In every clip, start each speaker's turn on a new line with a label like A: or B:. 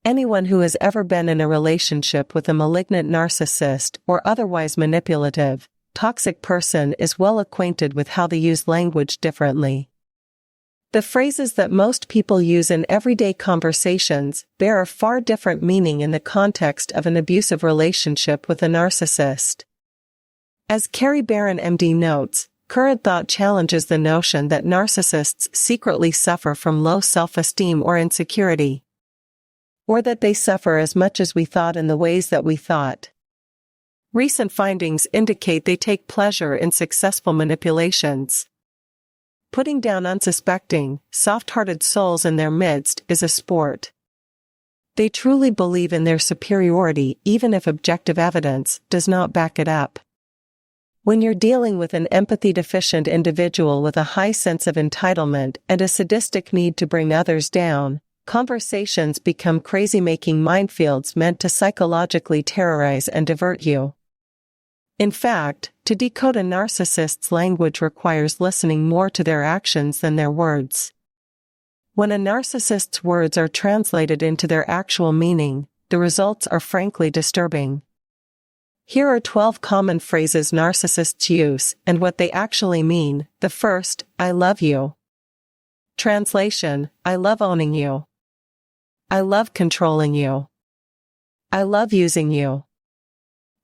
A: Anyone who has ever been in a relationship with a malignant narcissist or otherwise manipulative, toxic person is well acquainted with how they use language differently. The phrases that most people use in everyday conversations bear a far different meaning in the context of an abusive relationship with a narcissist. As Carrie Barron MD notes, current thought challenges the notion that narcissists secretly suffer from low self-esteem or insecurity, or that they suffer as much as we thought in the ways that we thought. Recent findings indicate they take pleasure in successful manipulations. Putting down unsuspecting, soft-hearted souls in their midst is a sport. They truly believe in their superiority even if objective evidence does not back it up. When you're dealing with an empathy-deficient individual with a high sense of entitlement and a sadistic need to bring others down, conversations become crazy-making minefields meant to psychologically terrorize and divert you. In fact, to decode a narcissist's language requires listening more to their actions than their words. When a narcissist's words are translated into their actual meaning, the results are frankly disturbing. Here are 12 common phrases narcissists use and what they actually mean. The first, I love you. Translation, I love owning you. I love controlling you. I love using you.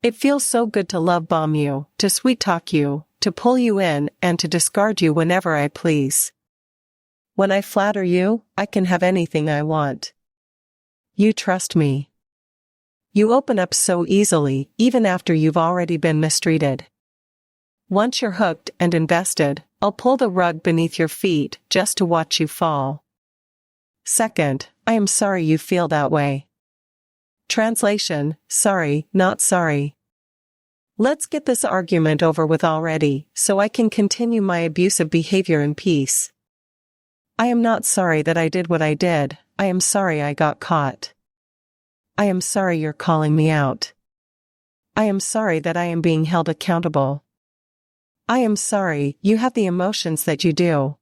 A: It feels so good to love bomb you, to sweet talk you, to pull you in, and to discard you whenever I please. When I flatter you, I can have anything I want. You trust me. You open up so easily, even after you've already been mistreated. Once you're hooked and invested, I'll pull the rug beneath your feet just to watch you fall. Second, I am sorry you feel that way. Translation, sorry, not sorry. Let's get this argument over with already, so I can continue my abusive behavior in peace. I am not sorry that I did what I did, I am sorry I got caught. I am sorry you're calling me out. I am sorry that I am being held accountable. I am sorry you have the emotions that you do.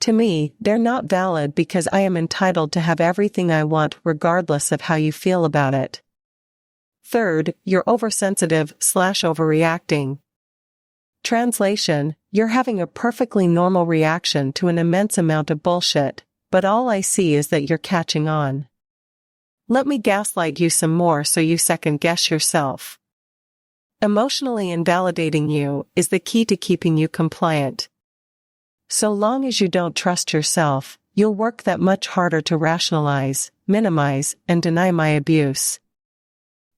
A: To me, they're not valid because I am entitled to have everything I want regardless of how you feel about it. Third, you're oversensitive/overreacting. Translation, you're having a perfectly normal reaction to an immense amount of bullshit, but all I see is that you're catching on. Let me gaslight you some more so you second-guess yourself. Emotionally invalidating you is the key to keeping you compliant. So long as you don't trust yourself, you'll work that much harder to rationalize, minimize, and deny my abuse.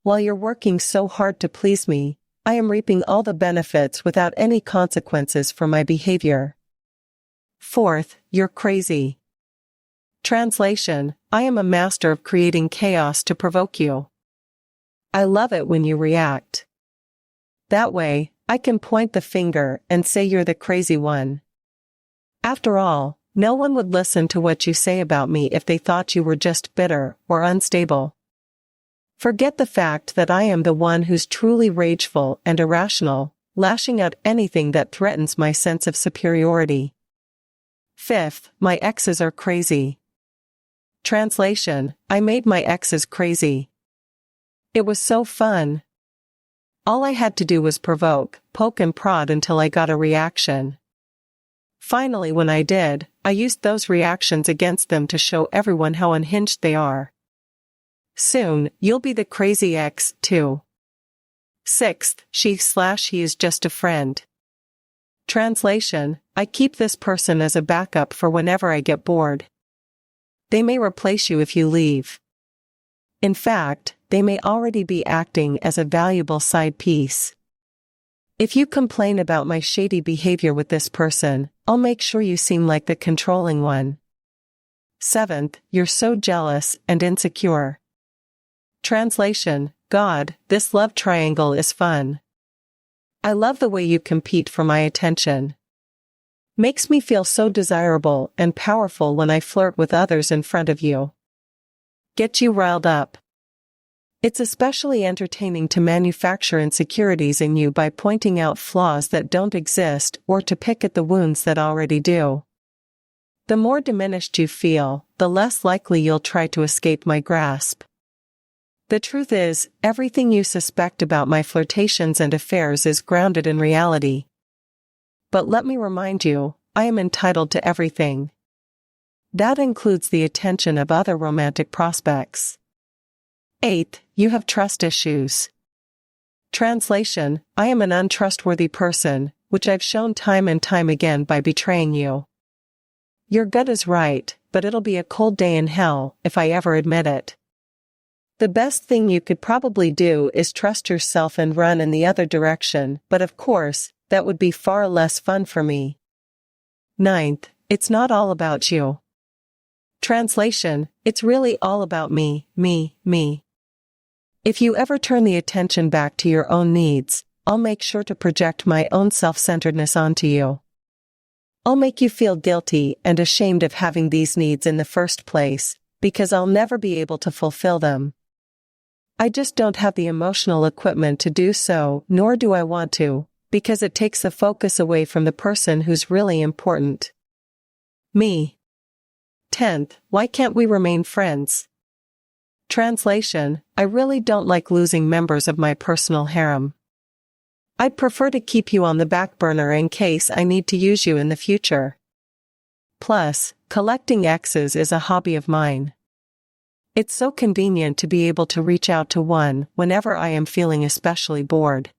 A: While you're working so hard to please me, I am reaping all the benefits without any consequences for my behavior. Fourth, you're crazy. Translation, I am a master of creating chaos to provoke you. I love it when you react. That way, I can point the finger and say you're the crazy one. After all, no one would listen to what you say about me if they thought you were just bitter or unstable. Forget the fact that I am the one who's truly rageful and irrational, lashing out anything that threatens my sense of superiority. Fifth, my exes are crazy. Translation, I made my exes crazy. It was so fun. All I had to do was provoke, poke and prod until I got a reaction. Finally, when I did, I used those reactions against them to show everyone how unhinged they are. Soon, you'll be the crazy ex, too. Sixth, she/he is just a friend. Translation, I keep this person as a backup for whenever I get bored. They may replace you if you leave. In fact, they may already be acting as a valuable side piece. If you complain about my shady behavior with this person, I'll make sure you seem like the controlling one. Seventh, you're so jealous and insecure. Translation, God, this love triangle is fun. I love the way you compete for my attention. Makes me feel so desirable and powerful when I flirt with others in front of you. Get you riled up. It's especially entertaining to manufacture insecurities in you by pointing out flaws that don't exist or to pick at the wounds that already do. The more diminished you feel, the less likely you'll try to escape my grasp. The truth is, everything you suspect about my flirtations and affairs is grounded in reality. But let me remind you, I am entitled to everything. That includes the attention of other romantic prospects. 8. You have trust issues. Translation: I am an untrustworthy person, which I've shown time and time again by betraying you. Your gut is right, but it'll be a cold day in hell if I ever admit it. The best thing you could probably do is trust yourself and run in the other direction, but of course, that would be far less fun for me. 9th, it's not all about you. Translation: it's really all about me. If you ever turn the attention back to your own needs, I'll make sure to project my own self-centeredness onto you. I'll make you feel guilty and ashamed of having these needs in the first place, because I'll never be able to fulfill them. I just don't have the emotional equipment to do so, nor do I want to, because it takes the focus away from the person who's really important. Me. 10th, why can't we remain friends? Translation: I really don't like losing members of my personal harem. I'd prefer to keep you on the back burner in case I need to use you in the future. Plus, collecting exes is a hobby of mine. It's so convenient to be able to reach out to one whenever I am feeling especially bored.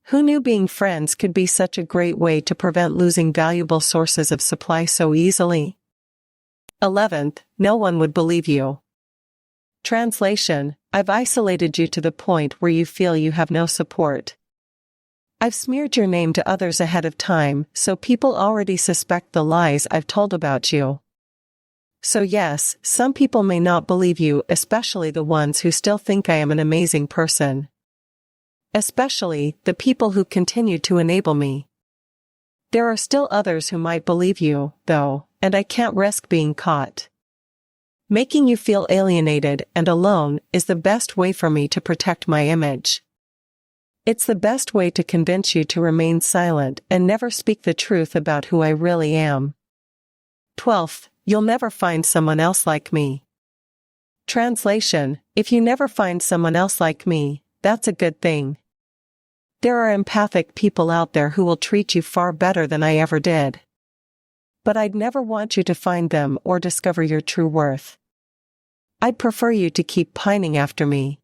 A: Who knew being friends could be such a great way to prevent losing valuable sources of supply so easily? 11th, no one would believe you. Translation: I've isolated you to the point where you feel you have no support. I've smeared your name to others ahead of time, so people already suspect the lies I've told about you. So yes, some people may not believe you, especially the ones who still think I am an amazing person. Especially the people who continue to enable me. There are still others who might believe you, though, and I can't risk being caught. Making you feel alienated and alone is the best way for me to protect my image. It's the best way to convince you to remain silent and never speak the truth about who I really am. 12th, you'll never find someone else like me. Translation: if you never find someone else like me, that's a good thing. There are empathic people out there who will treat you far better than I ever did. But I'd never want you to find them or discover your true worth. I'd prefer you to keep pining after me.